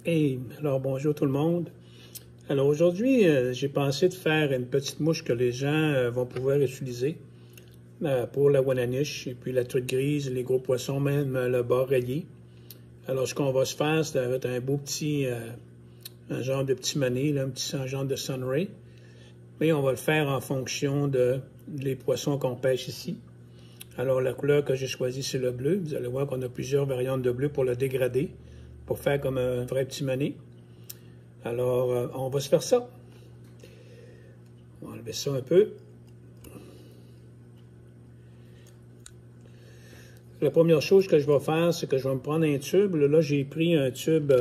Et alors bonjour tout le monde. Alors aujourd'hui, j'ai pensé de faire une petite mouche que les gens vont pouvoir utiliser pour la Wananiche et puis la truite grise, les gros poissons, même le bar rayé. Alors ce qu'on va se faire, c'est un beau petit, un genre de petit mané, là, un genre de sunray. Mais on va le faire en fonction des poissons qu'on pêche ici. Alors la couleur que j'ai choisie, c'est le bleu. Vous allez voir qu'on a plusieurs variantes de bleu pour le dégrader, pour faire comme un vrai petit mané. Alors, on va se faire ça. On va enlever ça un peu. La première chose que je vais faire, c'est que je vais me prendre un tube. Là, j'ai pris un tube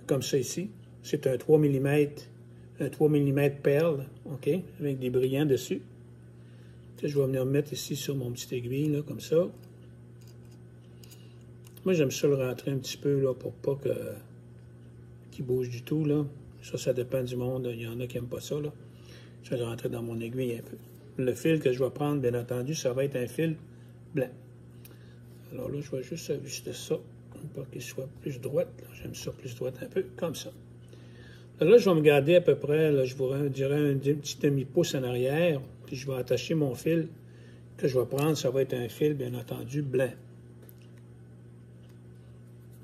comme ça ici. C'est un 3 mm perle, OK, avec des brillants dessus. Je vais venir mettre ici sur mon petit aiguille, là, comme ça. Moi, j'aime ça le rentrer un petit peu, là, pour pas qu'il bouge du tout, là. Ça dépend du monde. Il y en a qui n'aiment pas ça, là. Je vais le rentrer dans mon aiguille un peu. Le fil que je vais prendre, bien entendu, ça va être un fil blanc. Alors là, je vais juste ajuster ça pour qu'il soit plus droit. J'aime ça plus droit un peu, comme ça. Là, je vais me garder à peu près, là, je vous dirais un petit demi-pouce en arrière, puis je vais attacher mon fil que je vais prendre. Ça va être un fil, bien entendu, blanc.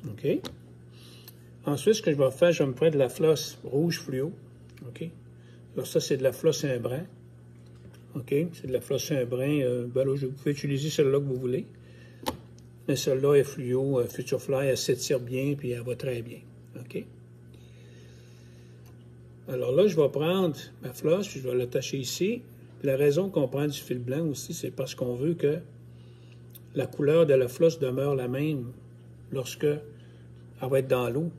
OK? Ensuite, ce que je vais faire, je vais me prendre de la flosse rouge fluo. OK? Alors ça, c'est de la flosse un brin. OK? C'est de la flosse un brin. Ben là, vous pouvez utiliser celle-là que vous voulez. Mais celle-là est fluo, Future Fly, elle s'étire bien, puis elle va très bien. OK? Alors là, je vais prendre ma flosse, puis je vais l'attacher ici. Puis la raison qu'on prend du fil blanc aussi, c'est parce qu'on veut que la couleur de la flosse demeure la même lorsque elle va être dans l'eau.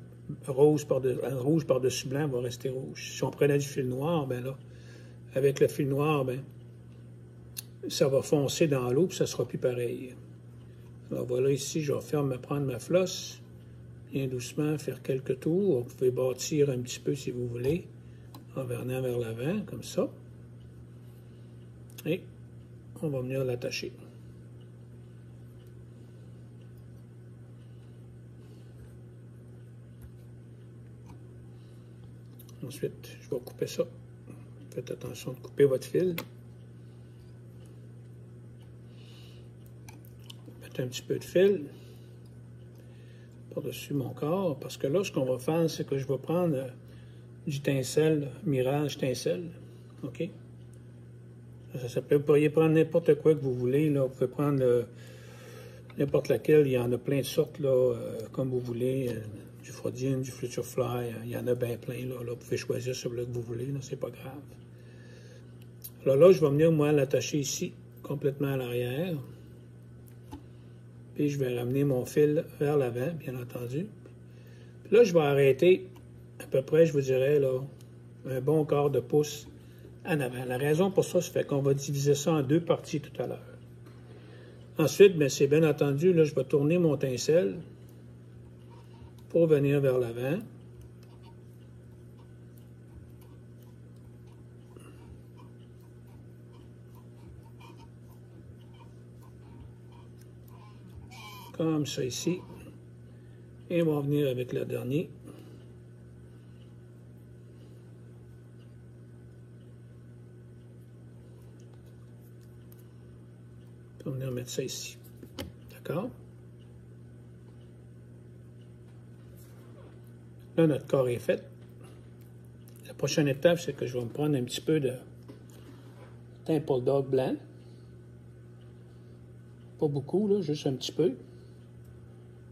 Rouge par-dessus blanc va rester rouge. Si on prenait du fil noir, ben là, avec le fil noir, ben, ça va foncer dans l'eau, puis ça ne sera plus pareil. Alors voilà, ici, je vais prendre ma flosse, bien doucement, faire quelques tours. Vous pouvez bâtir un petit peu si vous voulez, en venant vers l'avant, comme ça. Et on va venir l'attacher. Ensuite, je vais couper ça. Faites attention de couper votre fil. Mettez un petit peu de fil par-dessus mon corps, parce que là, ce qu'on va faire, c'est que je vais prendre du tinsel, Mirage tinsel. OK? Vous pourriez prendre n'importe quoi que vous voulez. Là. Vous pouvez prendre n'importe laquelle. Il y en a plein de sortes, là, comme vous voulez. Du Frodian, du Future Fly, il y en a bien plein. Là. Vous pouvez choisir celui-là que vous voulez, c'est pas grave. Alors là, je vais venir, moi, l'attacher ici, complètement à l'arrière. Puis je vais ramener mon fil vers l'avant, bien entendu. Puis là, je vais arrêter à peu près, je vous dirais, là, un bon quart de pouce en avant. La raison pour ça, c'est qu'on va diviser ça en deux parties tout à l'heure. Ensuite, bien, c'est bien entendu, là, je vais tourner mon tinsel pour venir vers l'avant. Comme ça ici. Et on va venir avec le dernier. On va venir mettre ça ici. D'accord? Là, notre corps est fait. La prochaine étape, c'est que je vais me prendre un petit peu de Temple Dog blanc. Pas beaucoup, là, juste un petit peu.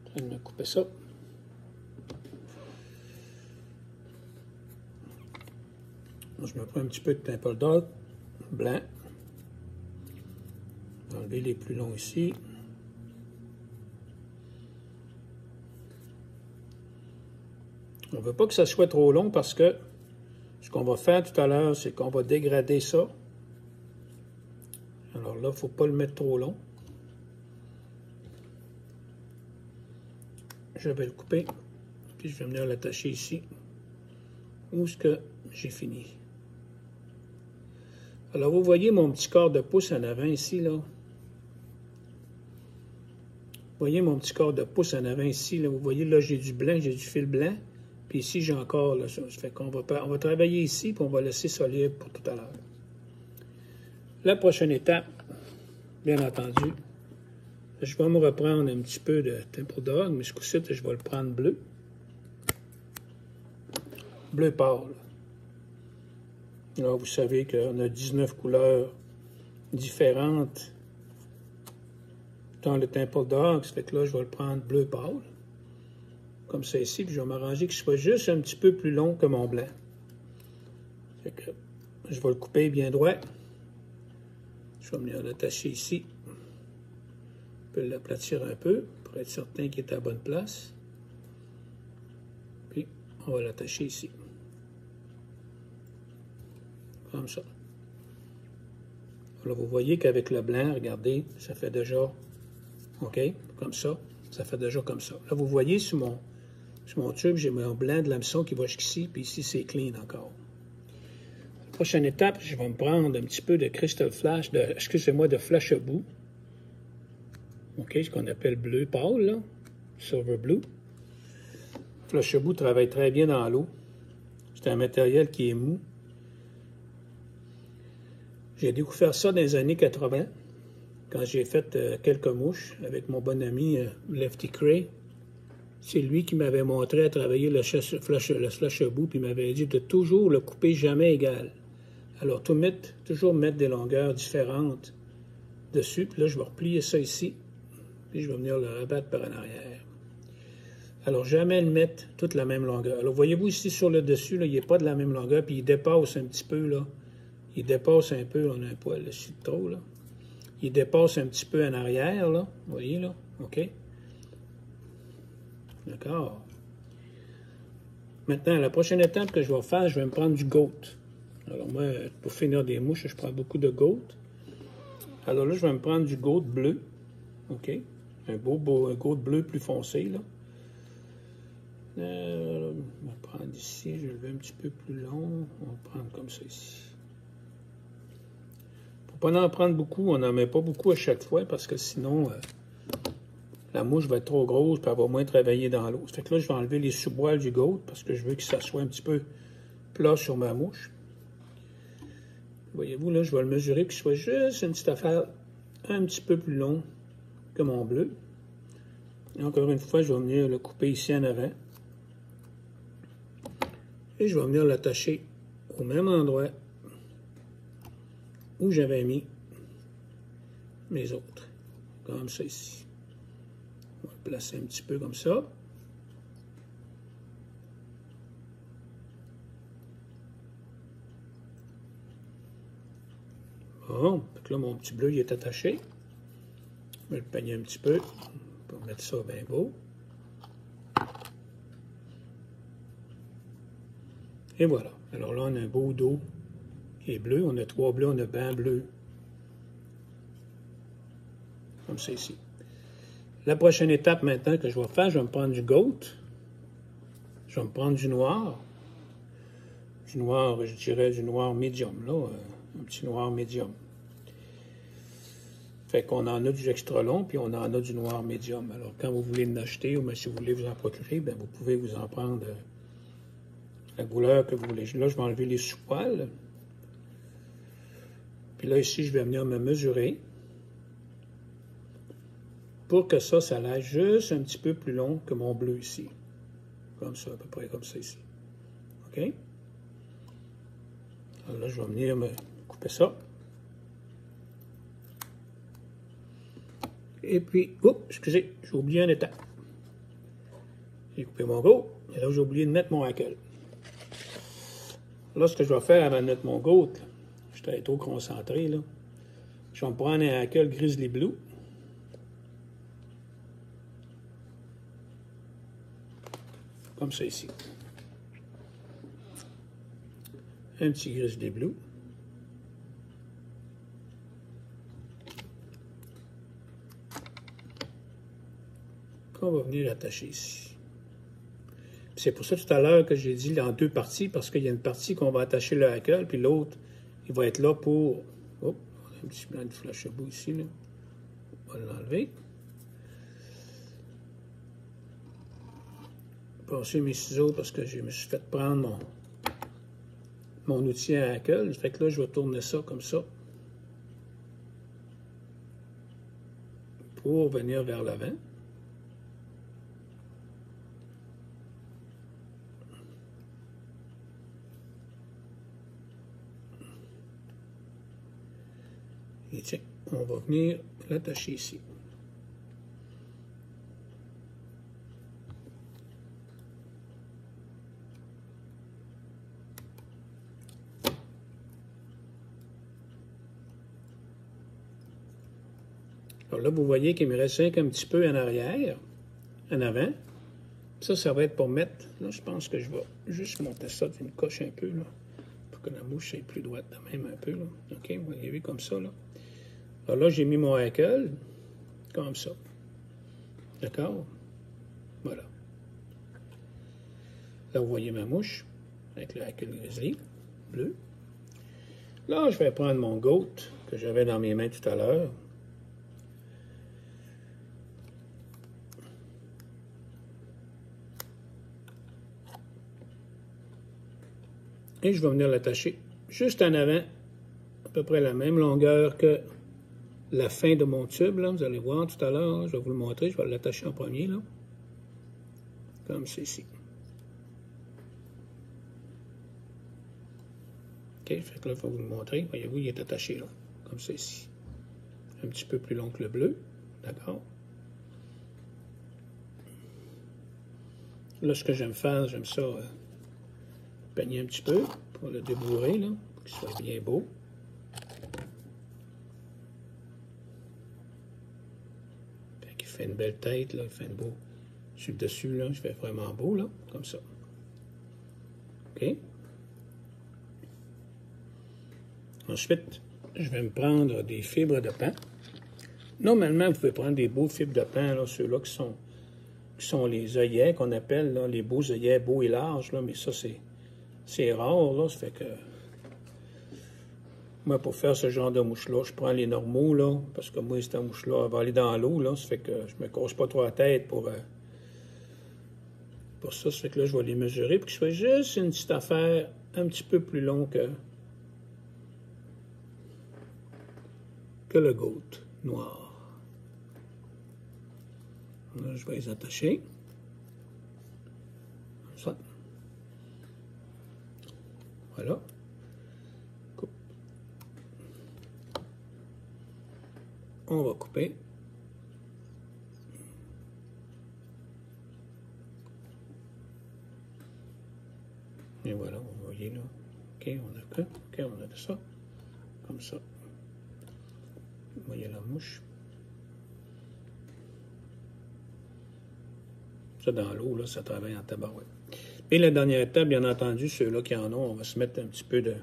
Je vais me couper ça. Je me prends un petit peu de Temple Dog blanc. Enlever les plus longs ici. On ne veut pas que ça soit trop long parce que ce qu'on va faire tout à l'heure, c'est qu'on va dégrader ça. Alors là, il ne faut pas le mettre trop long. Je vais le couper, puis je vais venir l'attacher ici, où est-ce que j'ai fini. Alors, vous voyez mon petit quart de pouce en avant ici, là. voyez mon petit corps de pouce en avant ici, là, vous voyez, là, j'ai du blanc, j'ai du fil blanc, puis ici, j'ai encore, là, ça fait qu'on va travailler ici, puis on va laisser ça libre pour tout à l'heure. La prochaine étape, bien entendu, je vais me reprendre un petit peu de Temple Dog, mais ce coup-ci, je vais le prendre bleu. Bleu pâle. Là, vous savez qu'on a 19 couleurs différentes dans le Temple Dog. Ça fait que là, je vais le prendre bleu pâle. Comme ça ici, puis je vais m'arranger qu'il soit juste un petit peu plus long que mon blanc. Fait que je vais le couper bien droit. Je vais venir l'attacher ici. Je peux l'aplatir un peu pour être certain qu'il est à la bonne place. Puis, on va l'attacher ici. Comme ça. Alors, vous voyez qu'avec le blanc, regardez, ça fait déjà, OK, comme ça. Ça fait déjà comme ça. Là, vous voyez sur mon tube, j'ai mon blanc de l'hameçon qui va jusqu'ici, puis ici, c'est clean encore. La prochaine étape, je vais me prendre un petit peu de Crystal Flash, excusez-moi, de Flash Boue. OK, ce qu'on appelle bleu pâle, là, Silver Blue. Flash Boue travaille très bien dans l'eau. C'est un matériel qui est mou. J'ai découvert ça dans les années 80, quand j'ai fait quelques mouches avec mon bon ami Lefty Cray. C'est lui qui m'avait montré à travailler le flash boue, puis il m'avait dit de toujours le couper jamais égal. Alors, toujours mettre des longueurs différentes dessus, puis là, je vais replier ça ici, puis je vais venir le rabattre par en arrière. Alors, jamais le mettre toute la même longueur. Alors, voyez-vous ici sur le dessus, là, il n'est pas de la même longueur, puis il dépasse un petit peu, là. Il dépasse un peu, on a un poil ici de trop, là. Il dépasse un petit peu en arrière, là. Vous voyez, là? OK? D'accord. Maintenant, la prochaine étape que je vais faire, je vais me prendre du goat. Alors moi, pour finir des mouches, je prends beaucoup de goat. Alors là, je vais me prendre du goat bleu. OK? Un goat bleu plus foncé, là. On va prendre ici, je vais le lever un petit peu plus long. On va prendre comme ça ici. Pour pas en prendre beaucoup, on n'en met pas beaucoup à chaque fois parce que sinon, la mouche va être trop grosse et elle va moins travailler dans l'eau. Ça fait que là, je vais enlever les sous-bois du goat parce que je veux que ça soit un petit peu plat sur ma mouche. Voyez-vous, là, je vais le mesurer qu'il soit juste une petite affaire un petit peu plus long que mon bleu. Et encore une fois, je vais venir le couper ici en avant. Et je vais venir l'attacher au même endroit où j'avais mis mes autres. Comme ça ici. On va le placer un petit peu comme ça. Bon, donc là, mon petit bleu, il est attaché. Je vais le peigner un petit peu pour mettre ça bien beau. Et voilà. Alors là, on a un beau dos qui est bleu. On a 3 bleus, on a ben bleu. Comme ça ici. La prochaine étape maintenant que je vais faire, je vais me prendre du goat. Je vais me prendre du noir. Du noir, je dirais du noir médium, là. Un petit noir médium. Fait qu'on en a du extra long, puis on en a du noir médium. Alors, quand vous voulez l'acheter, ou même si vous voulez vous en procurer, bien, vous pouvez vous en prendre la couleur que vous voulez. Là, je vais enlever les sous-poils. Puis là, ici, je vais venir me mesurer pour que ça aille juste un petit peu plus long que mon bleu ici. Comme ça, à peu près comme ça ici. OK? Alors là, je vais venir me couper ça. Et puis, oups, excusez, j'ai oublié une étape. J'ai coupé mon goat, et là, j'ai oublié de mettre mon hackle. Là, ce que je vais faire avant de mettre mon goat, j'étais trop concentré, là. Je vais me prendre un hackle Grizzly Blue. Comme ça ici. Un petit Grizzly Blue. Qu'on va venir attacher ici. C'est pour ça tout à l'heure que j'ai dit en 2 parties, parce qu'il y a une partie qu'on va attacher le hackle, puis l'autre, il va être là pour... Oh, on a un petit blanc de flash boue ici, là. On va l'enlever. passer mes ciseaux parce que je me suis fait prendre mon outil à hackle. Fait que là, je vais tourner ça comme ça pour venir vers l'avant. Et tiens, on va venir l'attacher ici. Alors là, vous voyez qu'il me reste un petit peu en arrière, en avant. Ça va être pour mettre. Là, je pense que je vais juste monter ça d'une coche un peu, là, pour que la mouche soit plus droite de même un peu, là. OK, vous voyez comme ça, là. Alors là, j'ai mis mon hackle, comme ça. D'accord? Voilà. Là, vous voyez ma mouche, avec le hackle grizzly, bleu. Là, je vais prendre mon goat, que j'avais dans mes mains tout à l'heure. Et je vais venir l'attacher juste en avant, à peu près la même longueur que la fin de mon tube, là. Vous allez voir tout à l'heure, je vais vous le montrer, je vais l'attacher en premier, là. Comme ceci. OK, fait que là, je vais vous le montrer. Voyez-vous, il est attaché, là, comme ceci. Un petit peu plus long que le bleu, d'accord? Là, ce que j'aime faire, j'aime ça peigner un petit peu pour le débourrer, là, pour qu'il soit bien beau. Fait qu'il fait une belle tête, là, il fait un beau. Sur le dessus, là, je fais vraiment beau, là, comme ça. OK? Ensuite, je vais me prendre des fibres de pain. Normalement, vous pouvez prendre des beaux fibres de pain, là, ceux-là qui sont les œillets qu'on appelle, là, les beaux œillets beaux et larges, là, mais ça, c'est rare, là, ça fait que... Moi, pour faire ce genre de mouche-là, je prends les normaux, là, parce que moi, cette mouche-là, elle va aller dans l'eau, là, ça fait que je me casse pas trop la tête pour ça, ça fait que là, je vais les mesurer pour qu'ils soient juste une petite affaire un petit peu plus long que le goat noir. Là, je vais les attacher. Comme ça. Voilà. Coupe. On va couper. Et voilà, vous voyez là. OK, on a ça. Comme ça. Vous voyez la mouche. Ça, dans l'eau, là, ça travaille en tabarouette. Et la dernière étape, bien entendu, ceux-là qui en ont, on va se mettre un petit peu de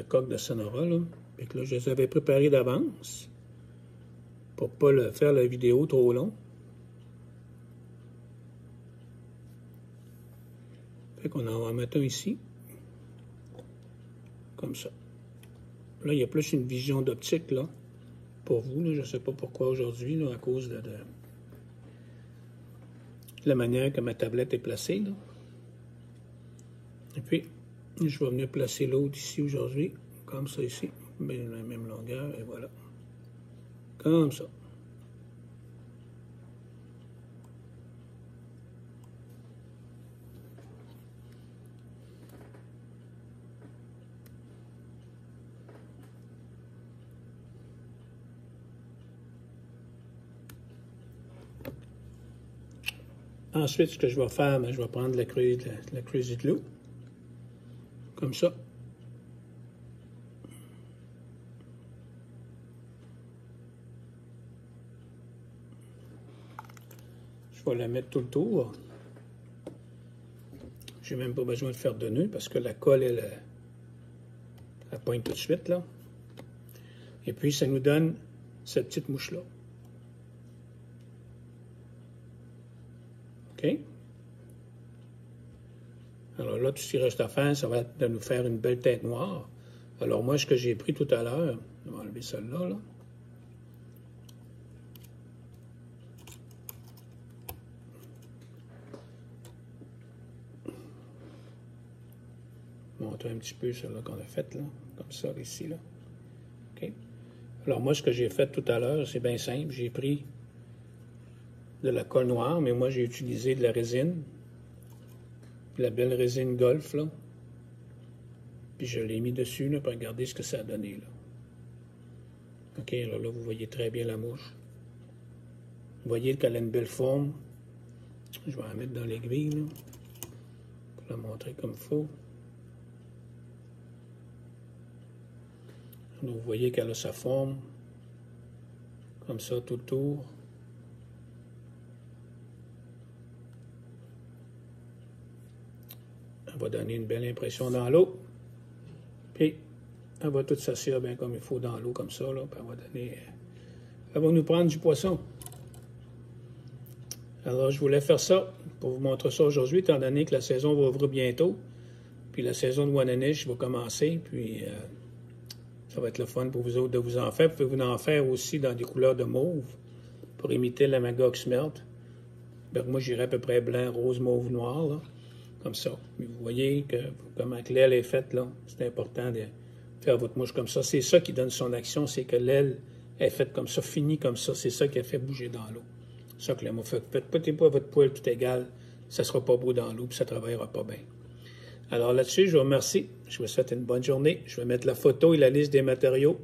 coque de Sonora, là. Et que là, je les avais préparés d'avance pour ne pas faire la vidéo trop long. Fait qu'on en va mettre un ici. Comme ça. Là, il y a plus une vision d'optique, là, pour vous. Là, je ne sais pas pourquoi aujourd'hui, là, à cause de la manière que ma tablette est placée, là. Et puis, je vais venir placer l'autre ici aujourd'hui, comme ça ici, mais la même longueur, et voilà. Comme ça. Ensuite, ce que je vais faire, je vais prendre la Crazy Glue, comme ça. Je vais la mettre tout le tour. J'ai même pas besoin de faire de nœud parce que la colle, elle pointe tout de suite, là. Et puis, ça nous donne cette petite mouche-là. OK? Alors là, tout ce qui reste à faire, ça va être de nous faire une belle tête noire. Alors moi, ce que j'ai pris tout à l'heure, on va enlever celle-là, là. montrer un petit peu celle-là qu'on a faite, là, comme ça, ici, là. OK? Alors, moi, ce que j'ai fait tout à l'heure, c'est bien simple. J'ai pris de la colle noire, mais moi, j'ai utilisé de la résine, de la belle résine Golf, là. Puis je l'ai mis dessus, là, pour regarder ce que ça a donné, là. OK, alors là, vous voyez très bien la mouche. Vous voyez qu'elle a une belle forme. Je vais la mettre dans l'aiguille, là, pour la montrer comme il faut. Donc, vous voyez qu'elle a sa forme, comme ça, tout autour. Elle va donner une belle impression dans l'eau. Puis, elle va tout s'asseoir bien comme il faut dans l'eau, comme ça, là. Puis elle va donner... Elle va nous prendre du poisson. Alors, je voulais faire ça pour vous montrer ça aujourd'hui, étant donné que la saison va ouvrir bientôt. Puis la saison de Wananish va commencer. Puis ça va être le fun pour vous autres de vous en faire. Vous pouvez vous en faire aussi dans des couleurs de mauve pour imiter la Magog Smelt. Donc moi, j'irais à peu près blanc, rose, mauve, noir, là, comme ça. Mais vous voyez que comment l'aile est faite, là. C'est important de faire votre mouche comme ça. C'est ça qui donne son action, c'est que l'aile est faite comme ça, finie comme ça. C'est ça qui a fait bouger dans l'eau. C'est ça que la mouche fait. Faites pas votre poêle tout égal. Ça sera pas beau dans l'eau, puis ça ne travaillera pas bien. Alors là-dessus, je vous remercie. Je vous souhaite une bonne journée. Je vais mettre la photo et la liste des matériaux